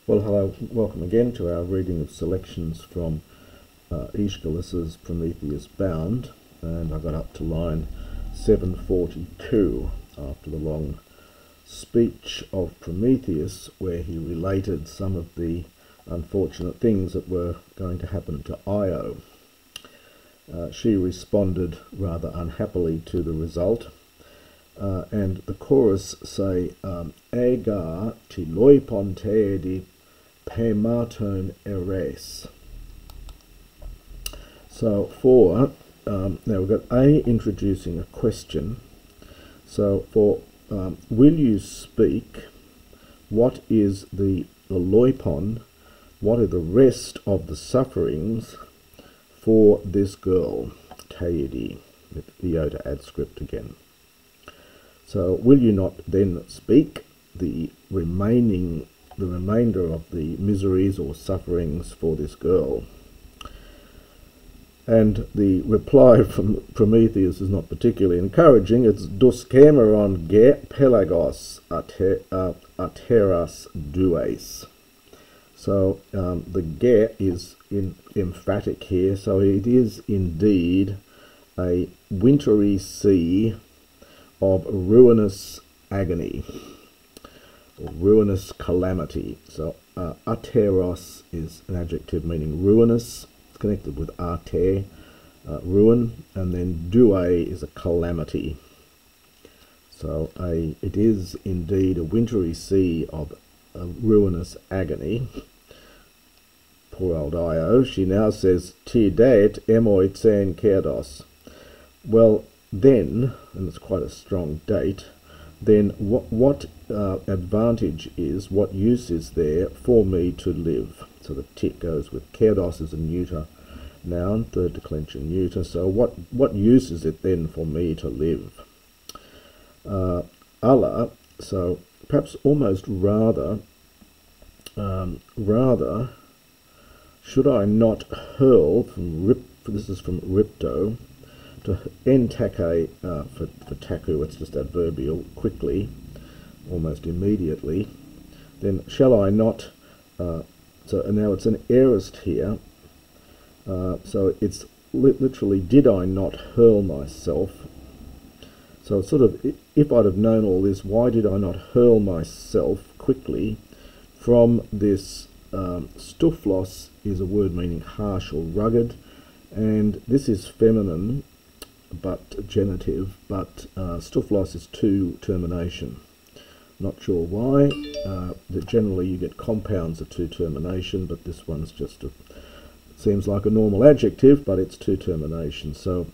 Well, hello, welcome again to our reading of selections from Aeschylus's Prometheus Bound, and I got up to line 742 after the long speech of Prometheus, where he related some of the unfortunate things that were going to happen to Io. She responded rather unhappily to the result, and the chorus say, Agar ti loiponteedi pematon eres. So now we've got A introducing a question. So for will you speak, what is the loipon, what are the rest of the sufferings for this girl, Teidi, with iota adscript again. So will you not then speak the remainder of the miseries or sufferings for this girl? And the reply from Prometheus is not particularly encouraging. It's dus cameron ge pelagos ateras dues. So the ge is emphatic here, so it is indeed a wintry sea of ruinous agony, or ruinous calamity. So ateros is an adjective meaning ruinous. It's connected with ate, ruin, and then due is a calamity. So it is indeed a wintry sea of ruinous agony. Poor old Io. She now says, Ti date emoitsen kerdos. Well, then, and it's quite a strong date, then what advantage is, what use is there for me to live? So the tit goes with kerdos as a neuter noun, third declension neuter. So what use is it then for me to live? Allah, so perhaps almost rather, should I not hurl this is from Ripto, to entake for taku, it's just adverbial, quickly, almost immediately, then shall I not, so now it's an aorist here, so it's literally, did I not hurl myself? So it's sort of, if I'd have known all this, why did I not hurl myself quickly from this? Stuflos is a word meaning harsh or rugged, and this is feminine but genitive, but stuflos is to termination. Not sure why. Generally you get compounds of to termination, but this one's just seems like a normal adjective, but it's to termination. So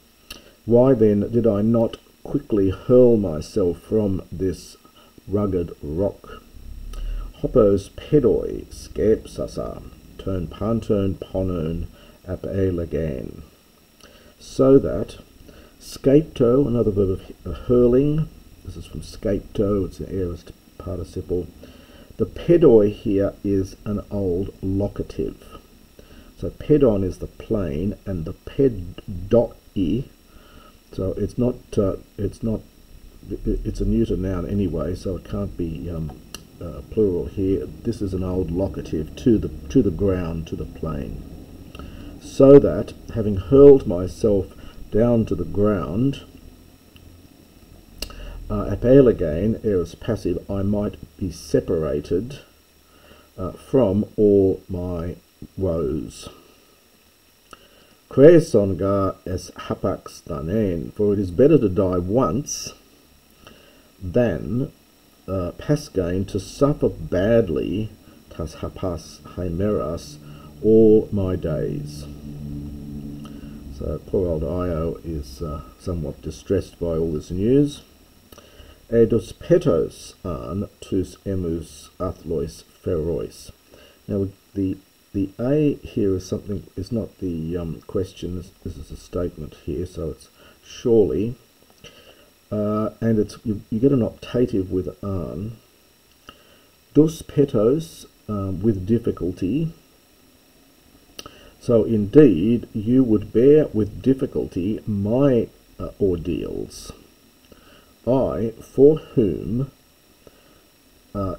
why then did I not quickly hurl myself from this rugged rock? Hoppos pedoi skepsasa turn panton ponon apelagan. So that scapto, another verb of hurling, this is from scapto, it's an aorist participle. The pedoi here is an old locative. So pedon is the plane, and the pedoi, so it's a neuter noun anyway, so it can't be plural here. This is an old locative, to the ground, to the plane. So that, having hurled myself down to the ground, apelagain, aorist passive, I might be separated from all my woes. Kreson gar es hapax danen, for it is better to die once than pasgain, to suffer badly, tas hapas chimeras, all my days. So poor old Io is somewhat distressed by all this news. Eidos petos an tus emus athlois ferois. Now the A here is something, is not the question, this is a statement here, so it's surely, and it's you get an optative with an. Dos petos, with difficulty. So indeed, you would bear with difficulty my ordeals. I, for whom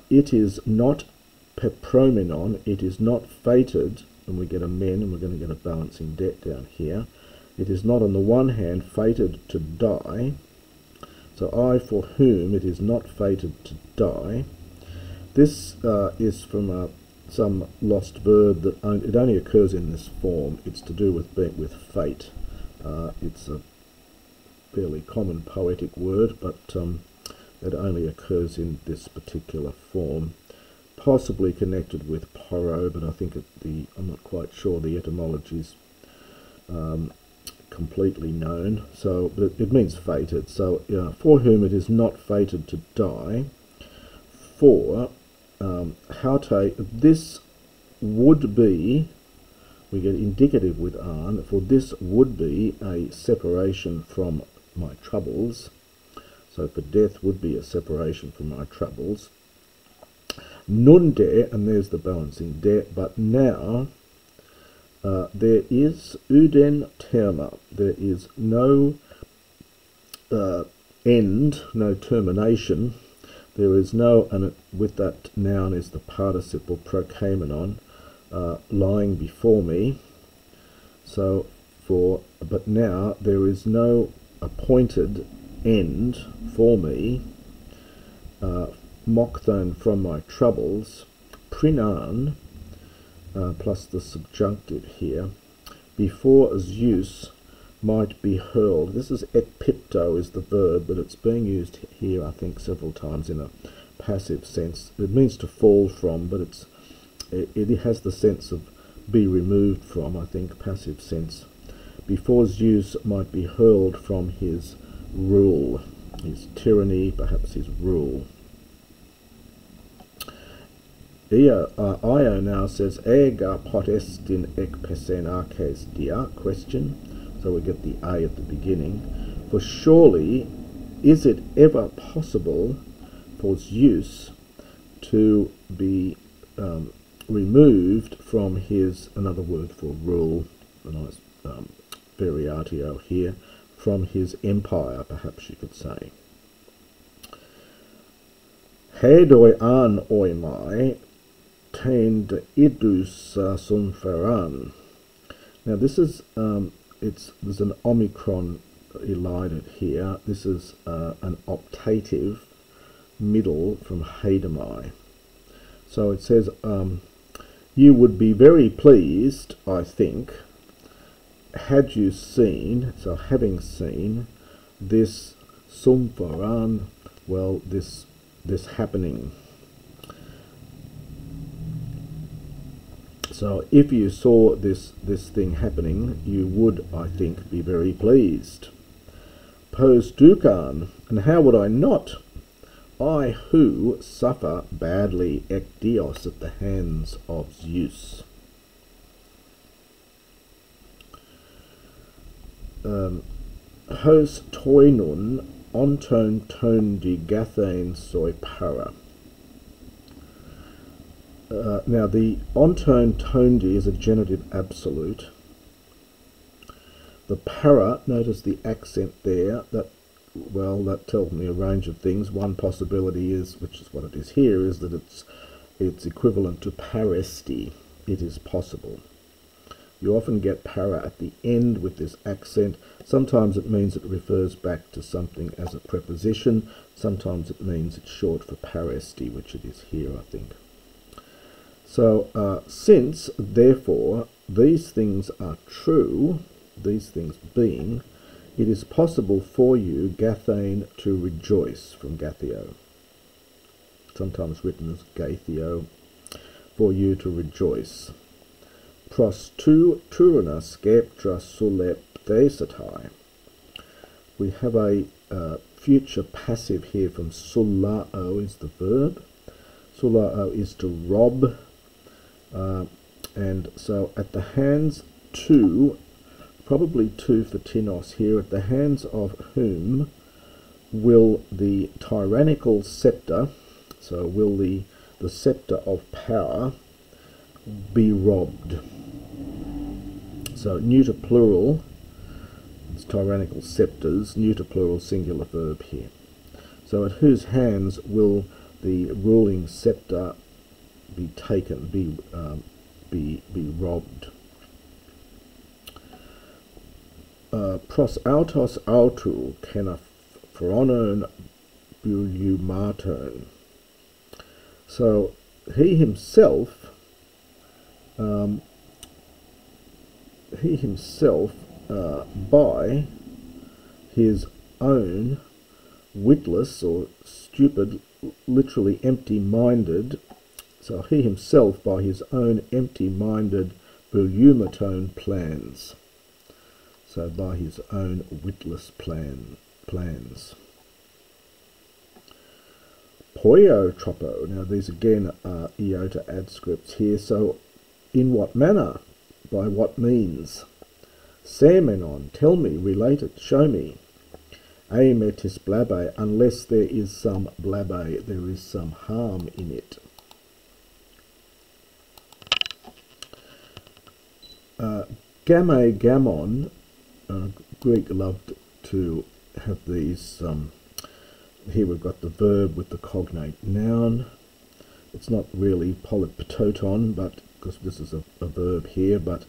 it is not pepromenon, it is not fated, and we get a men, and we're going to get a balancing debt down here. It is not on the one hand fated to die, so I for whom it is not fated to die. This is from some lost verb that it only occurs in this form. It's to do with fate. It's a fairly common poetic word, but it only occurs in this particular form, possibly connected with poro, but I think I'm not quite sure the etymology is completely known. So, but it means fated. So, for whom it is not fated to die. For haute, this would be, we get indicative with an, for this would be a separation from my troubles. So for death would be a separation from my troubles. Nunde, and there's the balancing debt, but now there is uden terma, there is no end, no termination. There is no, and with that noun is the participle prokamenon, lying before me. So but now there is no appointed end for me. Mokthon, from my troubles. Prinan, plus the subjunctive here, before Zeus might be hurled. This is ekpipto is the verb, but it's being used here, I think, several times in a passive sense. It means to fall from, but it has the sense of be removed from, I think, passive sense. Before Zeus might be hurled from his rule, his tyranny, perhaps his rule. Io now says, Ega potestin ekpesen arches dia, question. So we get the A at the beginning. For surely, is it ever possible for Zeus to be removed from his, another word for rule, a nice variatio here, from his empire, perhaps you could say. Hedoi an oimai tend idus sunferan. Now this is there's an omicron elided here. This is an optative middle from Hedemai. So it says, you would be very pleased, I think, had you seen, so having seen, this sumfaran, well, this happening. So if you saw this thing happening, you would, I think, be very pleased. Pos dukan, and how would I not? I who suffer badly ekdios at the hands of Zeus. Hos toinun onton tondi gathane soi para. Now the ontone tondi is a genitive absolute. The para, notice the accent there, that tells me a range of things. One possibility is, which is what it is here, is that it's equivalent to paresti. It is possible. You often get para at the end with this accent. Sometimes it means it refers back to something as a preposition. Sometimes it means it's short for paresti, which it is here, I think. So, since, therefore, these things are true, these things being, it is possible for you, gathane, to rejoice, from gathio. Sometimes written as gathio, for you to rejoice. Pros tu turina skeptra sulepthesatai. We have a future passive here from sulao is the verb. Sulao is to rob. And so at the hands to, probably to for tinos here, at the hands of whom will the tyrannical scepter, so will the scepter of power be robbed. So neuter plural, it's tyrannical scepters, neuter plural singular verb here. So at whose hands will the ruling scepter taken, be robbed. Pros autos autu kena phronon bulumaton. So he himself by his own witless or stupid, literally empty-minded, so he himself by his own empty-minded bulumaton plans. So by his own witless plans. Poiotropo. Now these again are iota adscripts here. So in what manner? By what means? Semenon, tell me, relate it, show me. Aemetis blabe, unless there is some blabe, there is some harm in it. Gammon, Greek loved to have these, here we've got the verb with the cognate noun. It's not really polyptoton, but because this is a verb here, but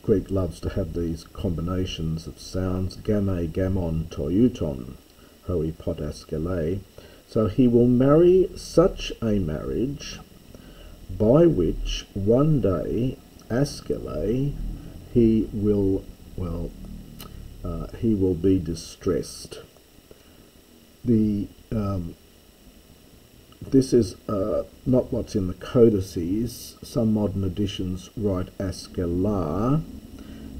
Greek loves to have these combinations of sounds. Gamme, gammon, toiuton, hoi potas gale. So he will marry such a marriage by which one day Aeschylus he will be distressed. This is not what's in the codices. Some modern editions write Aeschyla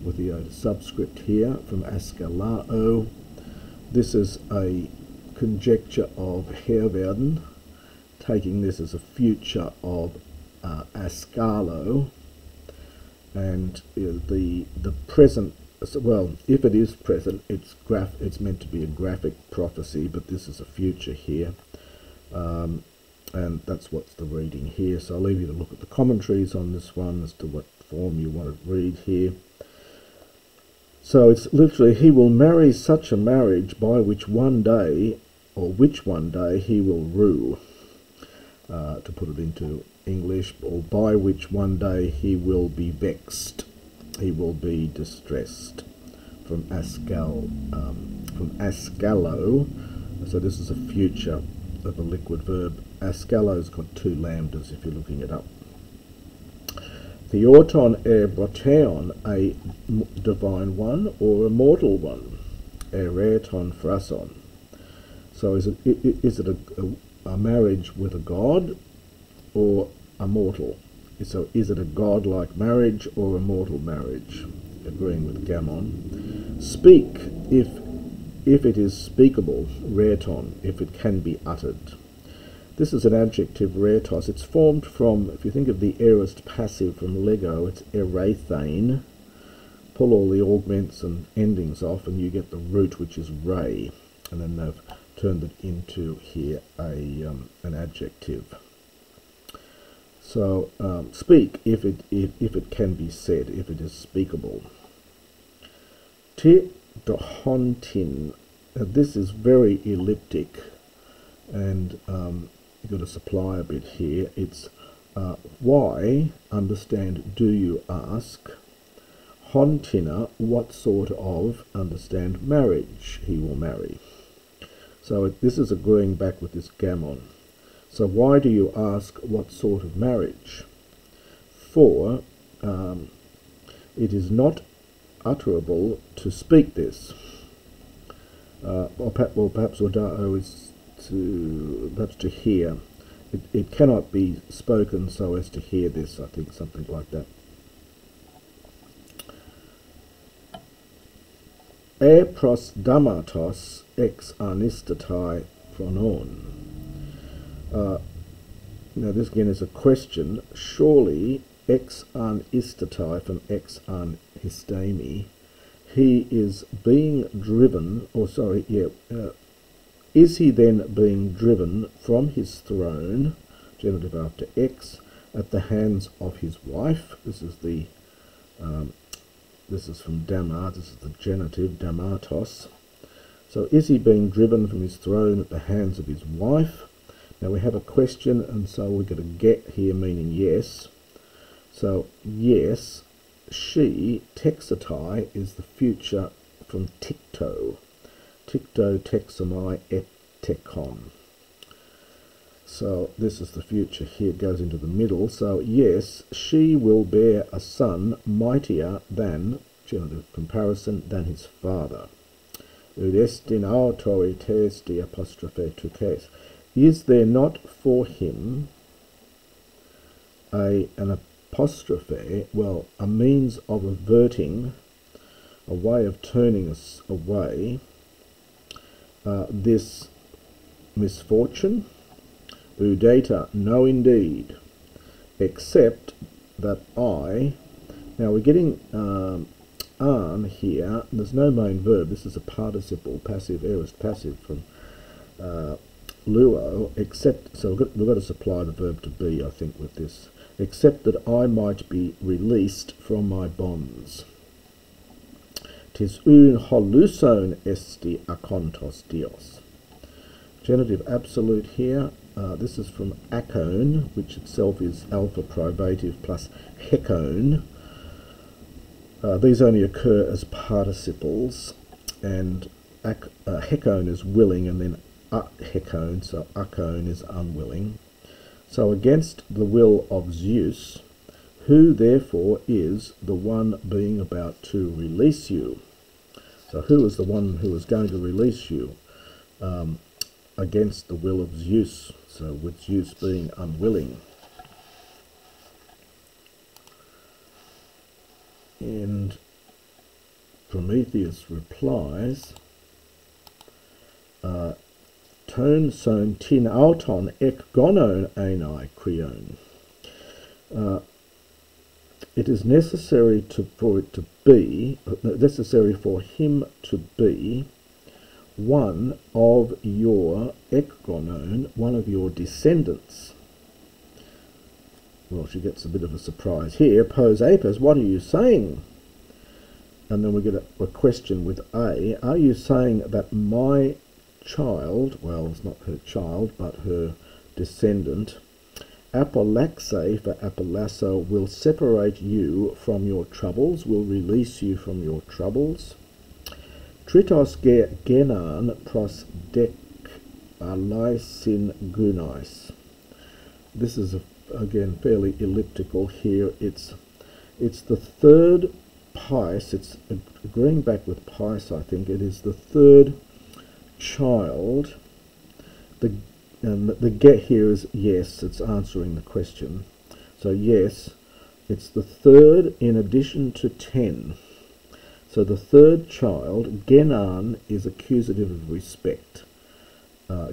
with the iota subscript here from Aeschylao. This is a conjecture of Herverden, taking this as a future of Aeschylo, and the present. Well, if it is present, it's meant to be a graphic prophecy, but this is a future here. And that's what's the reading here. So I'll leave you to look at the commentaries on this one as to what form you want to read here. So it's literally, he will marry such a marriage by which one day, or which one day he will rue, to put it into English, or by which one day he will be vexed, he will be distressed, from Aeschylo. So this is a future of a liquid verb. Aeschylo's got two lambdas if you're looking it up. Theorton broteon, a divine one or a mortal one. Ereton phrason. So is it a marriage with a god or a mortal? So is it a godlike marriage or a mortal marriage? Agreeing with Gammon. Speak if it is speakable, rheton, if it can be uttered. This is an adjective, rhetos. It's formed from, if you think of the aorist passive from Lego, it's erathane. Pull all the augments and endings off and you get the root, which is ray. And then they've turned it into here an adjective. So speak if it can be said, if it is speakable. Te dohontin. This is very elliptic, and you've got to supply a bit here. It's why, understand, do you ask? Hontina, what sort of, understand, marriage he will marry. So this is agreeing back with this Gammon. So why do you ask what sort of marriage? For it is not utterable to speak this. Perhaps Odao is perhaps to hear. It cannot be spoken so as to hear this, I think, something like that. E pros damatos ex anistatai phronon. Now this again is a question. Surely ex anistatai from ex an histemi, he is being driven, or sorry, is he then being driven from his throne, genitive after ex, at the hands of his wife? This is the this is from Damar, this is the genitive, Damatos. So is he being driven from his throne at the hands of his wife? Now we have a question, and so we're going to get here, meaning yes. So yes, she, texatai, is the future from tikto. Tikto, texamai, et tekon. So this is the future here, it goes into the middle. So yes, she will bear a son mightier than, genitive comparison, than his father. Udestin autorites de apostrophe tukes. Is there not for him an apostrophe, well, a means of averting, a way of turning us away, this misfortune? Udata, no indeed, except that I, now we're getting an here, there's no main verb, this is a participle, passive, aorist passive from luo, except, so we've got to supply the verb to be, I think, with this, except that I might be released from my bonds. Tis un holuson esti akontos dios. Genitive absolute here. This is from akon, which itself is alpha privative plus hekon. These only occur as participles, and hekon is willing, and then hekon, so akon is unwilling. So against the will of Zeus, who therefore is the one being about to release you? So who is the one who is going to release you? Against the will of Zeus, so with Zeus being unwilling. And Prometheus replies, ton son tin auton ek gonon anai krion. It is necessary for him to be one of your ekgonon, one of your descendants. Well, she gets a bit of a surprise here. Pose apes, what are you saying? And then we get a question with a. Are you saying that my child, well, it's not her child, but her descendant, Apolaxe for Apolasso, will separate you from your troubles, will release you from your troubles? Tritos genan pros dek alaisin gunais. This is again fairly elliptical here. It's the third pice. It's agreeing back with pice, I think. It is the third child. The get here is yes. It's answering the question. So yes, it's the third in addition to 10. So the third child, genan, is accusative of respect.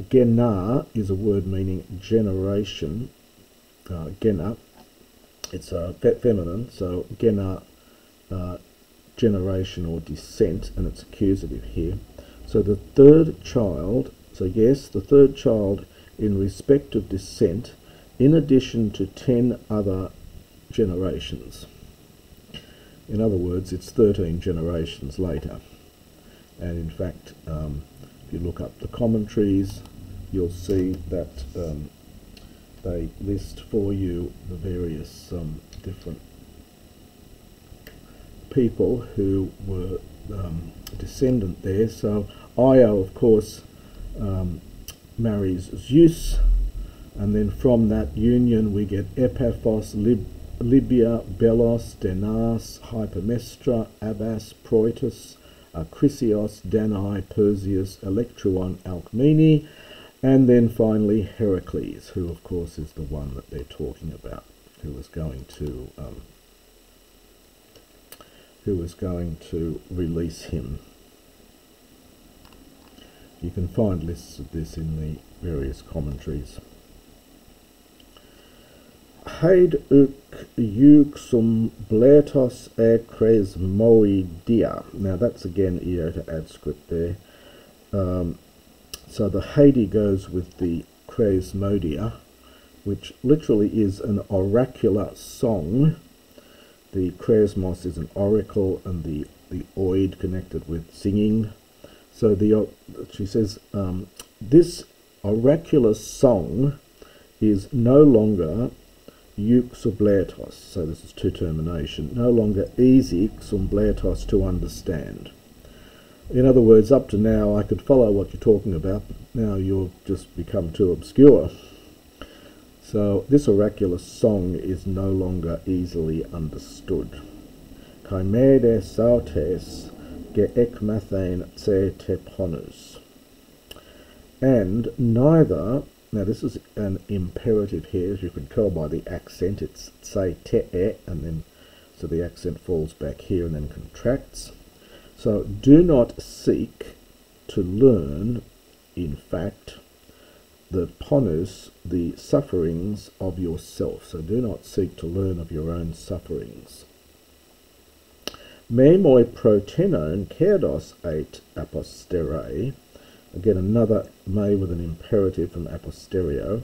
Gena is a word meaning generation. Gena, it's feminine, so gena, generation or descent, and it's accusative here. So the third child, so yes, the third child in respect of descent, in addition to 10 other generations. In other words, it's 13 generations later. And in fact, if you look up the commentaries, you'll see that they list for you the various different people who were descendant there. So Io, of course, marries Zeus, and then from that union we get Epaphos, Libya, Belos, Denas, Hypermestra, Abbas, Proitus, Chrysios, Danae, Perseus, Electruon, Alcmene, and then finally Heracles, who of course is the one that they're talking about, who was going to release him. You can find lists of this in the various commentaries. Haid uk euxum bletos e kresmoidia. Now that's again iota adscript there. So the Haidi goes with the kresmodia, which literally is an oracular song. The kresmos is an oracle, and the oid connected with singing. So she says, this oracular song is no longer euxobletos, so this is two termination, no longer easy xumbletos to understand. In other words, up to now I could follow what you're talking about, now you've just become too obscure. So this oracular song is no longer easily understood. Kaimede sautes ge ekmathen tse teponus. And neither, now this is an imperative here, as you can tell by the accent, it's say te, and then so the accent falls back here and then contracts. So do not seek to learn, in fact, the ponus, the sufferings of yourself. So do not seek to learn of your own sufferings. Me moi protenon kerdos eit apostere. Again, another me with an imperative from aposterio.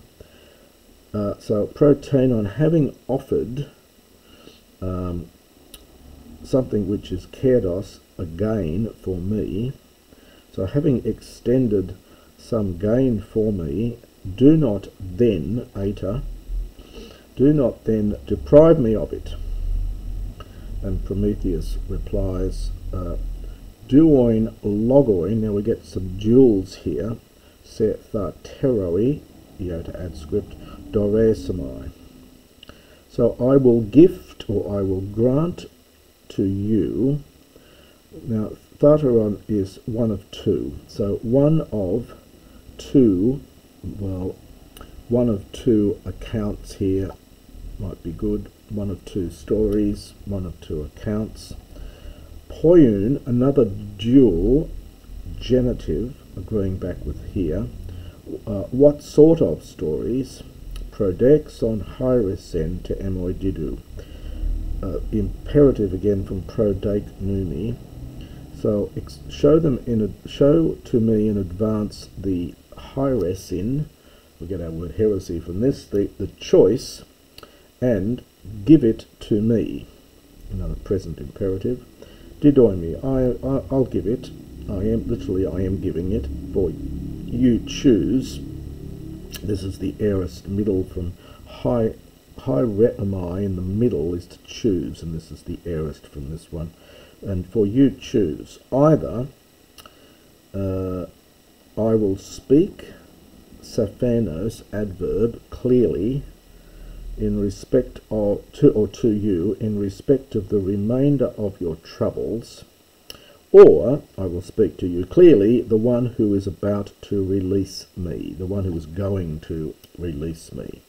So protenon, having offered something which is kerdos, a gain for me. So having extended some gain for me, do not then, eta, do not then deprive me of it. And Prometheus replies, duoin logoin, now we get some duals here, se tha teroi, iota adscript, doresamai. So I will gift, or I will grant to you. Now Thartaron is one of two, so one of two, well, one of two accounts here might be good, one of two stories, one of two accounts. Poyun, another dual genitive, agreeing back with here. What sort of stories? Prodexon hyresen te emoididu. Imperative again from prodake numi. So show to me in advance the hyresin, we get our word heresy from this, the choice, and give it to me. Another present imperative. Didoimi, I'll give it. I am giving it, for you choose. This is the aorist middle from high retamai in the middle is to choose, and this is the aorist from this one. And for you choose either I will speak Saphanos adverb clearly in respect of to you in respect of the remainder of your troubles, or I will speak to you clearly the one who is about to release me, the one who is going to release me.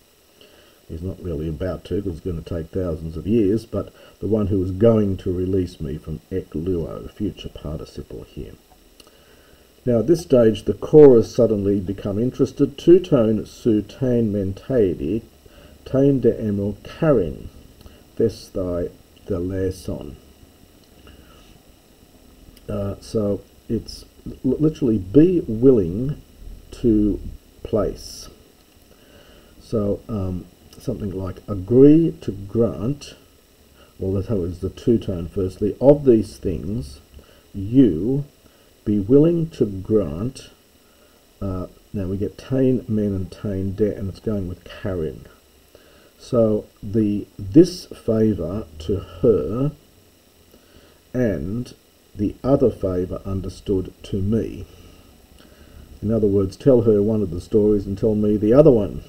He's not really about to, because it's going to take thousands of years, but the one who is going to release me from ek luo, future participle here. Now at this stage the chorus suddenly become interested. Two-tone su tain menteidi, tain de emo karin, thes thy the leson. So it's literally be willing to place. So something like agree to grant, well that was the two-tone firstly, of these things you be willing to grant. Now we get tain men and tain de, and it's going with karin. So this favour to her and the other favour understood to me. In other words, tell her one of the stories and tell me the other one.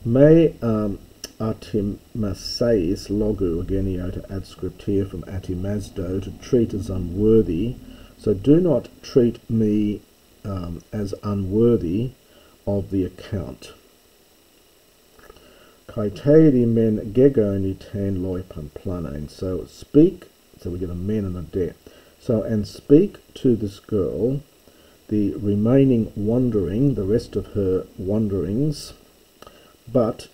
Me atimaseis logu, again iota adscript here from atimazdo, to treat as unworthy. So do not treat me as unworthy of the account. Kaitedi men gegoni ten loipan planen. So speak, so we get a men and a de. So, and speak to this girl the remaining wandering, the rest of her wanderings, but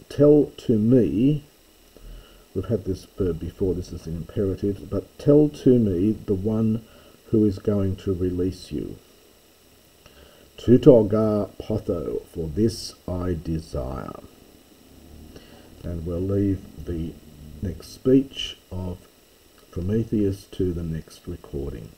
tell to me, we've had this verb before, this is an imperative, but tell to me the one who is going to release you. Tutoga potho, for this I desire. And we'll leave the next speech of Prometheus to the next recording.